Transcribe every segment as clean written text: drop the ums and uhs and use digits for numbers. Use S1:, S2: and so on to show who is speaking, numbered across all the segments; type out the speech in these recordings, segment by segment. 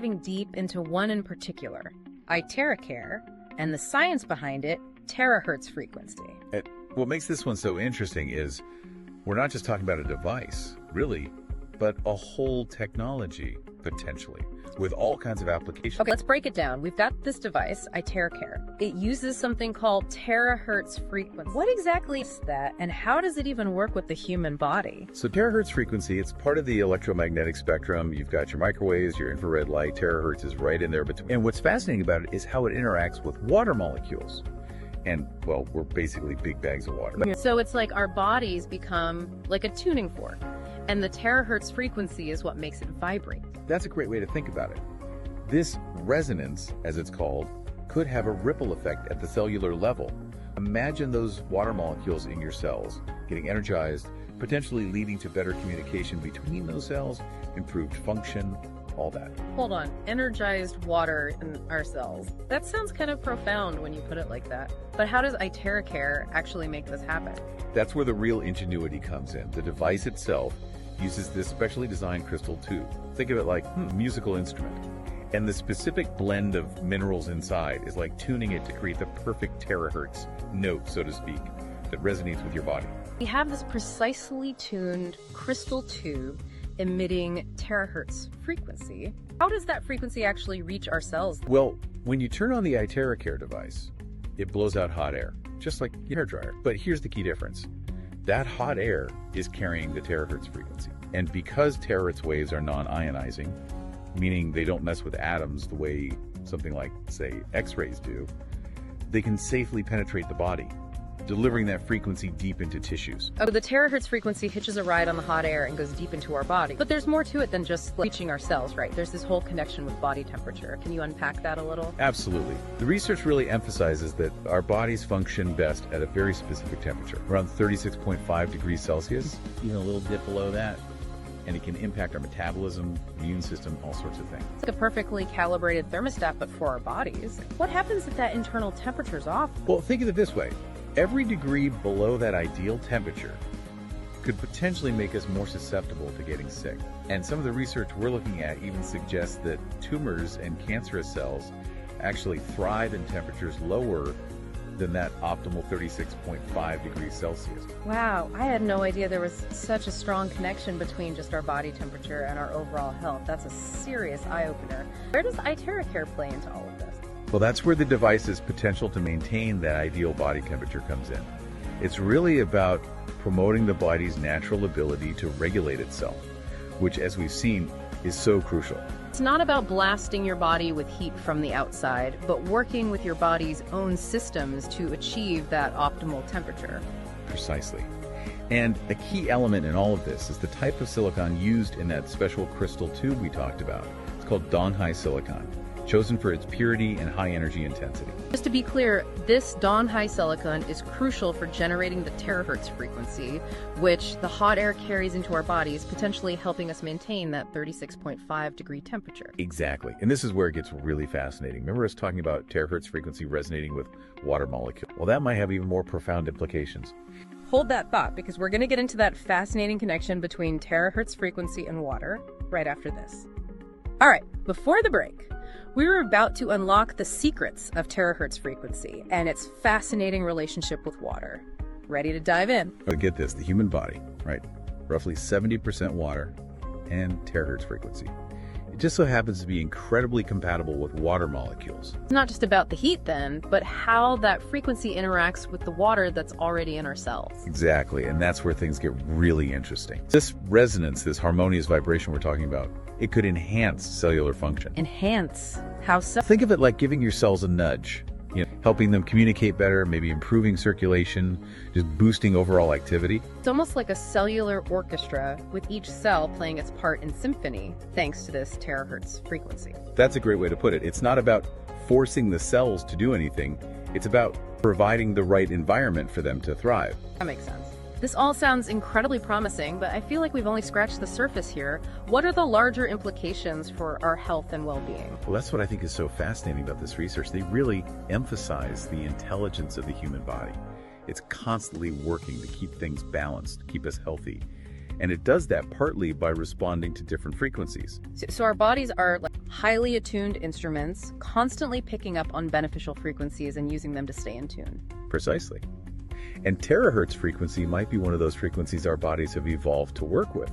S1: diving deep into one in particular, IteraCare, and the science behind it, terahertz frequency.
S2: What makes this one so interesting is we're not just talking about a device, really, but a whole technology, potentially, with all kinds of applications.
S1: Okay, let's break it down. We've got this device, IteraCare. It uses something called terahertz frequency. What exactly is that, and how does it even work with the human body?
S2: So terahertz frequency, it's part of the electromagnetic spectrum. You've got your microwaves, your infrared light. Terahertz is right in there between. And what's fascinating about it is how it interacts with water molecules. And, well, we're basically big bags of water.
S1: So it's like our bodies become like a tuning fork, and the terahertz frequency is what makes it vibrate.
S2: That's a great way to think about it. This resonance, as it's called, could have a ripple effect at the cellular level. Imagine those water molecules in your cells getting energized, potentially leading to better communication between those cells, improved function, all that.
S1: Hold on, energized water in our cells. That sounds kind of profound when you put it like that. But how does IteraCare actually make this happen?
S2: That's where the real ingenuity comes in. The device itself uses this specially designed crystal tube. Think of it like a musical instrument. And the specific blend of minerals inside is like tuning it to create the perfect terahertz note, so to speak, that resonates with your body.
S1: We have this precisely tuned crystal tube emitting terahertz frequency. How does that frequency actually reach our cells?
S2: Well, when you turn on the IteraCare device, it blows out hot air, just like your hairdryer. But here's the key difference. That hot air is carrying the terahertz frequency. And because terahertz waves are non-ionizing, meaning they don't mess with atoms the way something like, say, X-rays do, they can safely penetrate the body, delivering that frequency deep into tissues.
S1: Oh, the terahertz frequency hitches a ride on the hot air and goes deep into our body. But there's more to it than just reaching our cells, right? There's this whole connection with body temperature. Can you unpack that a little?
S2: Absolutely. The research really emphasizes that our bodies function best at a very specific temperature, around 36.5 degrees Celsius, even a little dip below that. And it can impact our metabolism, immune system, all sorts of things.
S1: It's like a perfectly calibrated thermostat, but for our bodies. What happens if that internal temperature's off?
S2: Well, think of it this way. Every degree below that ideal temperature could potentially make us more susceptible to getting sick. And some of the research we're looking at even suggests that tumors and cancerous cells actually thrive in temperatures lower than that optimal 36.5 degrees Celsius.
S1: Wow, I had no idea there was such a strong connection between just our body temperature and our overall health. That's a serious eye-opener. Where does IteraCare play into all of this?
S2: Well, that's where the device's potential to maintain that ideal body temperature comes in. It's really about promoting the body's natural ability to regulate itself, which, as we've seen, is so crucial.
S1: It's not about blasting your body with heat from the outside, but working with your body's own systems to achieve that optimal temperature.
S2: Precisely. And a key element in all of this is the type of silicon used in that special crystal tube we talked about. It's called Donhai silicon, chosen for its purity and high energy intensity.
S1: Just to be clear, this Donhai silicon is crucial for generating the terahertz frequency, which the hot air carries into our bodies, potentially helping us maintain that 36.5 degree temperature.
S2: Exactly. And this is where it gets really fascinating. Remember us talking about terahertz frequency resonating with water molecules? Well, that might have even more profound implications.
S1: Hold that thought, because we're going to get into that fascinating connection between terahertz frequency and water right after this. All right, before the break, we were about to unlock the secrets of terahertz frequency and its fascinating relationship with water. Ready to dive in?
S2: But get this, the human body, right? Roughly 70% water and terahertz frequency. It just so happens to be incredibly compatible with water molecules.
S1: It's not just about the heat then, but how that frequency interacts with the water that's already in our cells.
S2: Exactly, and that's where things get really interesting. This resonance, this harmonious vibration we're talking about, it could enhance cellular function.
S1: Enhance? How so?
S2: Think of it like giving your cells a nudge, helping them communicate better, maybe improving circulation, just boosting overall activity.
S1: It's almost like a cellular orchestra, with each cell playing its part in symphony, thanks to this terahertz frequency.
S2: That's a great way to put it. It's not about forcing the cells to do anything. It's about providing the right environment for them to thrive.
S1: That makes sense. This all sounds incredibly promising, but I feel like we've only scratched the surface here. What are the larger implications for our health and well-being?
S2: Well, that's what I think is so fascinating about this research. They really emphasize the intelligence of the human body. It's constantly working to keep things balanced, keep us healthy. And it does that partly by responding to different frequencies.
S1: So our bodies are like highly attuned instruments, constantly picking up on beneficial frequencies and using them to stay in tune.
S2: Precisely. And terahertz frequency might be one of those frequencies our bodies have evolved to work with,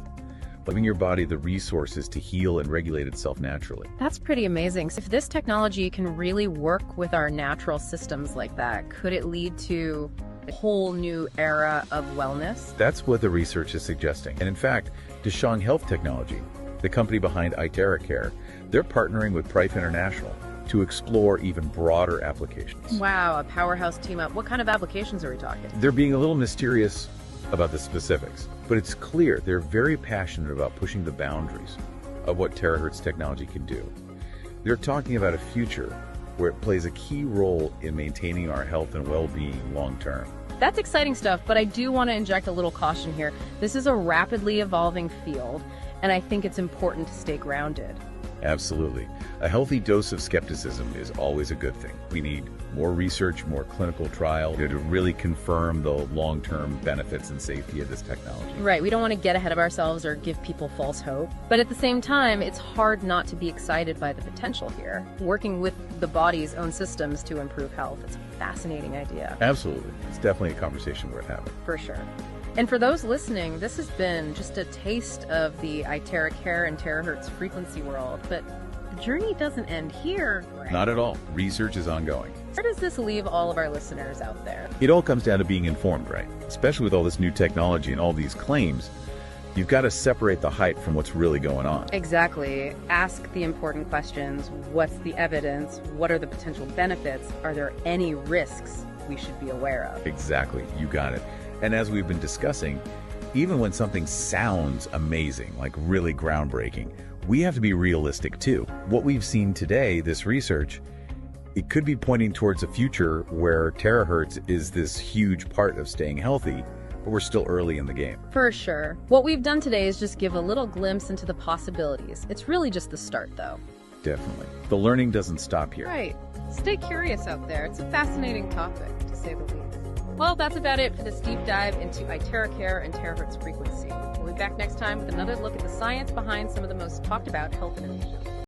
S2: giving your body the resources to heal and regulate itself naturally.
S1: That's pretty amazing. So if this technology can really work with our natural systems like that, could it lead to a whole new era of wellness?
S2: That's what the research is suggesting. And in fact, Deshang Health Technology, the company behind IteraCare, they're partnering with Prife International to explore even broader applications.
S1: Wow, a powerhouse team up. What kind of applications are we talking?
S2: They're being a little mysterious about the specifics, but it's clear they're very passionate about pushing the boundaries of what terahertz technology can do. They're talking about a future where it plays a key role in maintaining our health and well-being long-term.
S1: That's exciting stuff, but I do want to inject a little caution here. This is a rapidly evolving field, and I think it's important to stay grounded.
S2: Absolutely. A healthy dose of skepticism is always a good thing. We need more research, more clinical trial to really confirm the long-term benefits and safety of this technology.
S1: Right, we don't want to get ahead of ourselves or give people false hope. But at the same time, it's hard not to be excited by the potential here. Working with the body's own systems to improve health, it's a fascinating idea.
S2: Absolutely. It's definitely a conversation worth having.
S1: For sure. And for those listening, this has been just a taste of the IteraCare and terahertz frequency world, but the journey doesn't end here, right?
S2: Not at all. Research is ongoing.
S1: Where does this leave all of our listeners out there?
S2: It all comes down to being informed, right? Especially with all this new technology and all these claims, you've got to separate the hype from what's really going on.
S1: Exactly. Ask the important questions. What's the evidence? What are the potential benefits? Are there any risks we should be aware of?
S2: Exactly. You got it. And as we've been discussing, even when something sounds amazing, like really groundbreaking, we have to be realistic too. What we've seen today, this research, it could be pointing towards a future where terahertz is this huge part of staying healthy, but we're still early in the game.
S1: For sure. What we've done today is just give a little glimpse into the possibilities. It's really just the start, though.
S2: Definitely. The learning doesn't stop here.
S1: Right. Stay curious out there. It's a fascinating topic, to say the least. Well, that's about it for this deep dive into IteraCare and terahertz frequency. We'll be back next time with another look at the science behind some of the most talked about health innovations.